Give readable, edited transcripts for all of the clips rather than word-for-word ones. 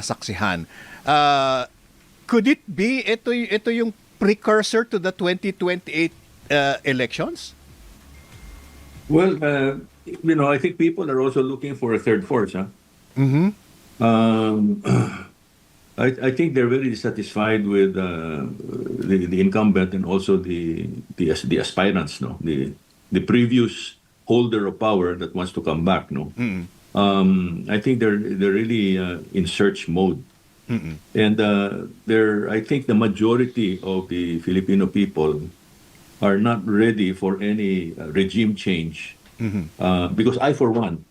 saksihan. Could it be ito yung precursor to the 2028 elections? Well, I think people are also looking for a third force. Huh? Mm-hmm. Um, I think they're very dissatisfied with the incumbent and also the aspirants, no, the previous holder of power that wants to come back, no. I think they're really in search mode, and I think the majority of the Filipino people are not ready for any regime change, because I, for one,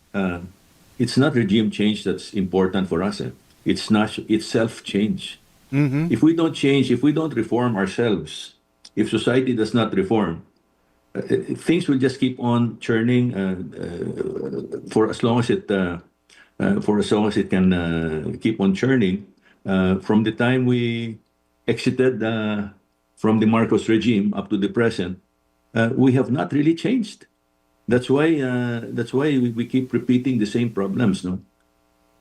it's not regime change that's important for us. It's not. It's self-change. If we don't change, if we don't reform ourselves, if society does not reform, things will just keep on churning for as long as it can keep on churning. From the time we exited from the Marcos regime up to the present, we have not really changed. That's why we keep repeating the same problems, no?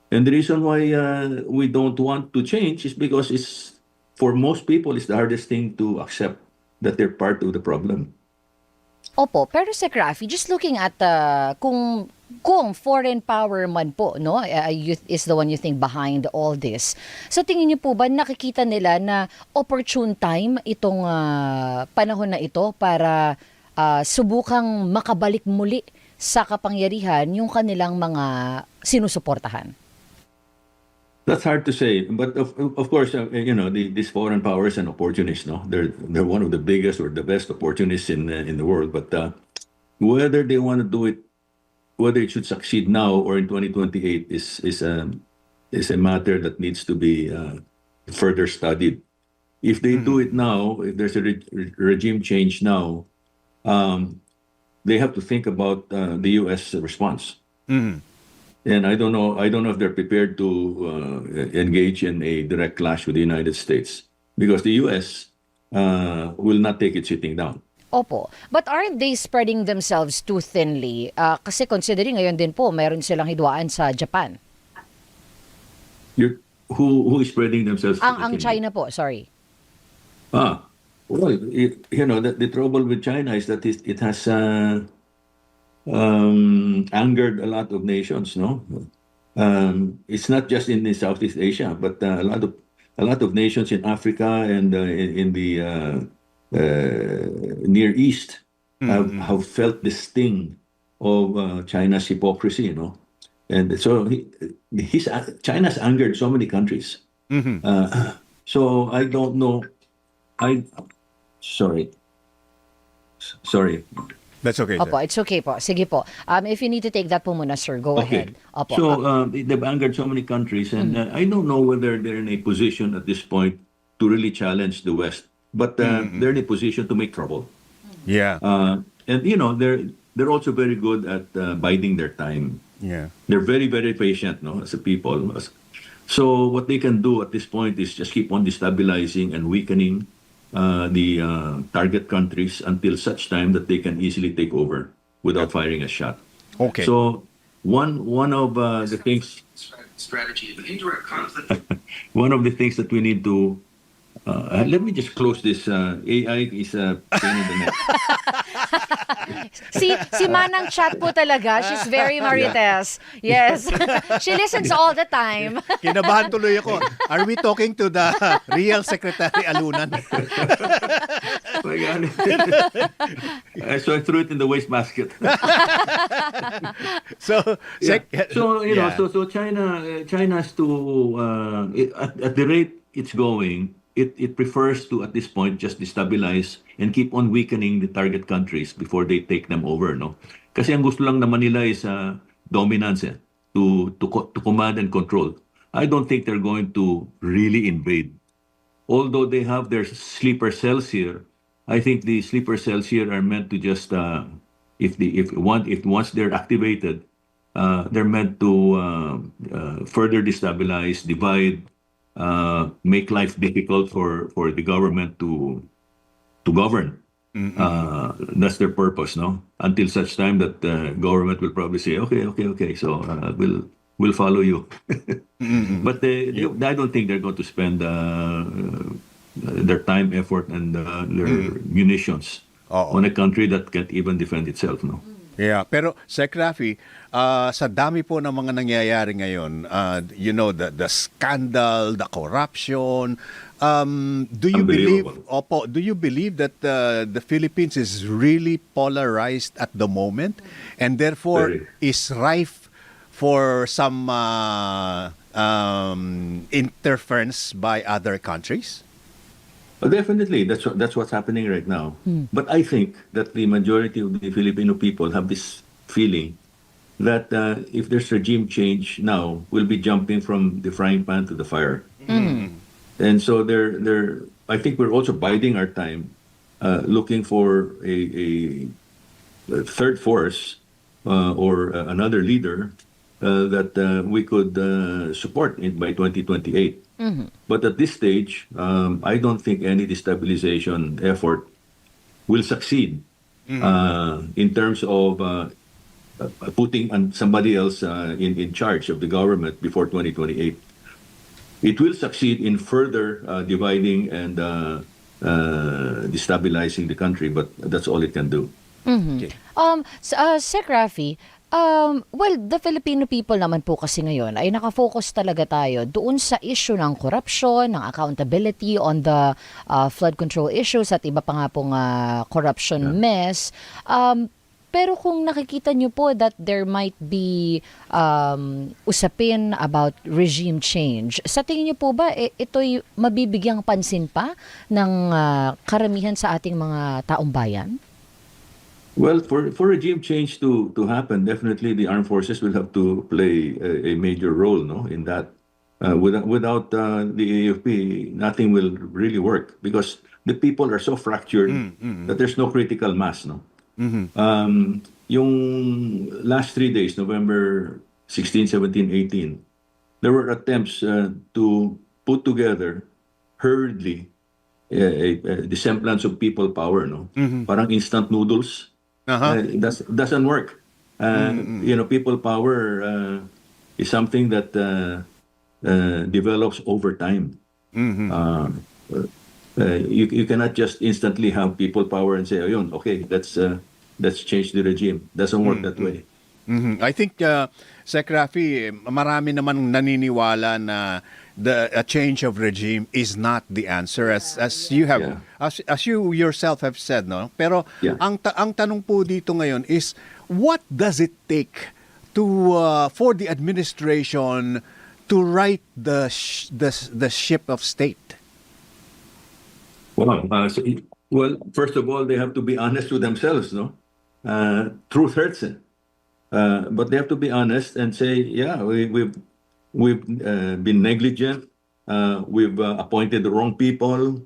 And the reason why we don't want to change is because for most people, it's the hardest thing to accept that they're part of the problem. Opo, pero Sir Rafi, just looking at kung foreign power man po, no, is the one you think behind all this. So tingin niyo po ba nakikita nila na opportune time itong panahon na ito para subukang makabalik muli sa kapangyarihan yung kanilang mga sinusuportahan? That's hard to say, but of course, these foreign powers and opportunists, no, they're one of the biggest or the best opportunists in the world. But whether they want to do it, whether it should succeed now or in 2028 is a matter that needs to be further studied. If they do it now, if there's a regime change now, they have to think about the U.S. response. And I don't know if they're prepared to engage in a direct clash with the United States, because the U.S. Will not take it sitting down. Opo. But aren't they spreading themselves too thinly? Kasi considering ngayon din po, mayroon silang hidwaan sa Japan. Who is spreading themselves? Ang China po, sorry. Well, the trouble with China is that it has angered a lot of nations, no? It's not just in the Southeast Asia, but a lot of nations in Africa and in the Near East have felt the sting of China's hypocrisy, and so China's angered so many countries. So I don't know. Sorry. That's okay, sir. Opo, it's okay po. Sige po. If you need to take that po muna, sir, go ahead. Opo. So they've angered so many countries, and I don't know whether they're in a position at this point to really challenge the West, but they're in a position to make trouble. Yeah. And they're also very good at biding their time. Yeah. They're very, very patient, as a people. So what they can do at this point is just keep on destabilizing and weakening the target countries until such time that they can easily take over without firing a shot. Okay. So one of the things strategy of indirect conflict. one of the things that we need to let me just close this. AI is a pain in the neck. Si Manang Chat po talaga, she's very marites. Yes. She listens all the time. Kinabahan tuloy ako. Are we talking to the real Secretary Alunan? My God. So I threw it in the wastebasket. So China has to at the rate it's going, it prefers to at this point just destabilize and keep on weakening the target countries before they take them over, no? Kasi ang gusto lang naman nila is dominance, to command and control. I don't think they're going to really invade. Although they have their sleeper cells here, I think the sleeper cells here are meant to just once they're activated, they're meant to further destabilize, divide, make life difficult for the government to govern. That's their purpose, no? Until such time that the government will probably say, okay. So will follow you. But I don't think they're going to spend their time, effort, and their munitions Oo. on a country that can't even defend itself. No. Yeah, pero Sec Rafi, sa dami po ng mga nangyayari ngayon, the scandal, the corruption, do you believe that the Philippines is really polarized at the moment and therefore Very. is rife for some interference by other countries? Definitely, that's what's happening right now. But I think that the majority of the Filipino people have this feeling that if there's regime change now, we'll be jumping from the frying pan to the fire. And so I think we're also biding our time, looking for a third force or another leader that we could support by 2028. But at this stage, I don't think any destabilization effort will succeed in terms of putting somebody else in charge of the government before 2028. It will succeed in further dividing and destabilizing the country, but that's all it can do. Okay. Sec Rafi, well, the Filipino people naman po kasi ngayon ay nakafocus talaga tayo doon sa issue ng corruption, ng accountability on the flood control issues at iba pa nga pong corruption mess. Pero kung nakikita nyo po that there might be usapin about regime change, sa tingin nyo po ba ito'y mabibigyang pansin pa ng karamihan sa ating mga taong bayan? Well, for regime change to happen, definitely the armed forces will have to play a major role, no, in that. Without the AFP, nothing will really work because the people are so fractured that there's no critical mass, no. Yung last 3 days, November 16, 17, 18, there were attempts to put together hurriedly the semblance of people power, no? Parang instant noodles. It doesn't work. People power is something that develops over time. You cannot just instantly have people power and say, "Ayun, okay, let's change the regime." Doesn't work that way. I think, Sec Rafi, marami naman naniniwala na a change of regime is not the answer as you have as you yourself have said, no. Pero ang tanong po dito ngayon is what does it take to for the administration to right the ship of state? Well, first of all, they have to be honest with themselves, no. Truth hurts, but they have to be honest and say, yeah, we've been negligent. We've appointed the wrong people.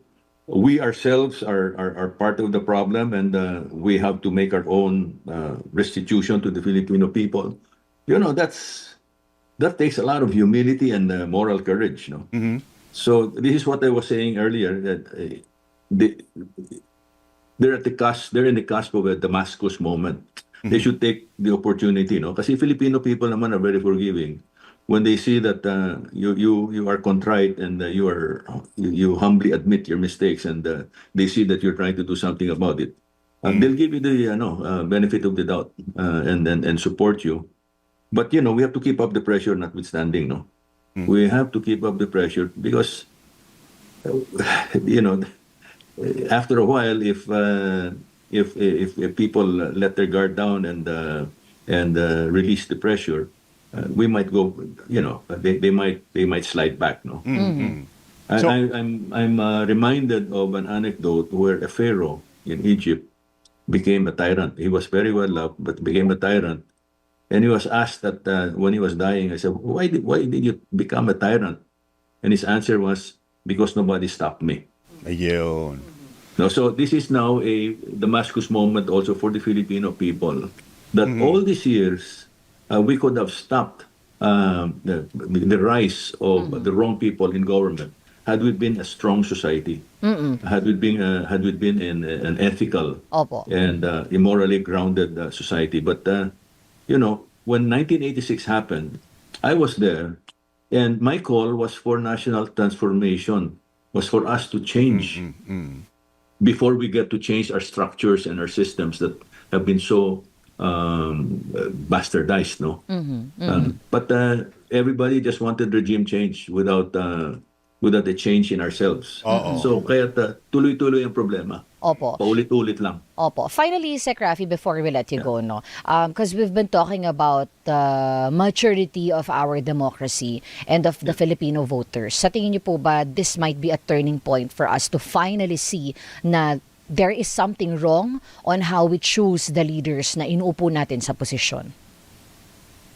We ourselves are part of the problem, and we have to make our own restitution to the Filipino people. That takes a lot of humility and moral courage. No. So this is what I was saying earlier, that they're in the cusp of a Damascus moment. They should take the opportunity, no? Kasi Filipino people naman are very forgiving. When they see that you are contrite and you humbly admit your mistakes, and they see that you're trying to do something about it, they'll give you the benefit of the doubt and support you. But we have to keep up the pressure, notwithstanding. No, we have to keep up the pressure because after a while, if people let their guard down and release the pressure, we might go. They might slide back. No. I'm reminded of an anecdote where a pharaoh in Egypt became a tyrant. He was very well loved, but became a tyrant. And he was asked that when he was dying, I said, why did you become a tyrant? And his answer was, because nobody stopped me. Ayun. No, so this is now a Damascus moment also for the Filipino people, that all these years we could have stopped the rise of the wrong people in government had we been a strong society, had we been in an ethical and immorally grounded society. But when 1986 happened, I was there, and my call was for national transformation, was for us to change before we get to change our structures and our systems that have been so bastardized, no? But everybody just wanted regime change without a change in ourselves. So kaya tuloy-tuloy ang problema. Opo. Paulit-ulit lang. Opo. Finally, Sec Rafi, before we let you go, no, because we've been talking about the maturity of our democracy and of the Filipino voters. Sa tingin niyo po ba, this might be a turning point for us to finally see na there is something wrong on how we choose the leaders na inuupo natin sa posisyon?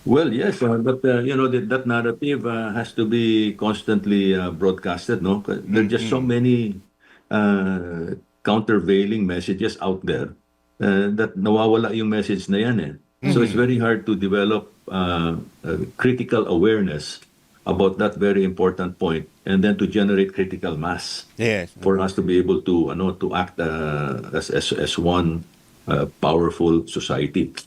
Well, yes, but that narrative has to be constantly broadcasted, no? There are just so many countervailing messages out there that nawawala yung message na yan eh. So it's very hard to develop critical awareness about that very important point and then to generate critical mass for us to be able to act as one powerful society.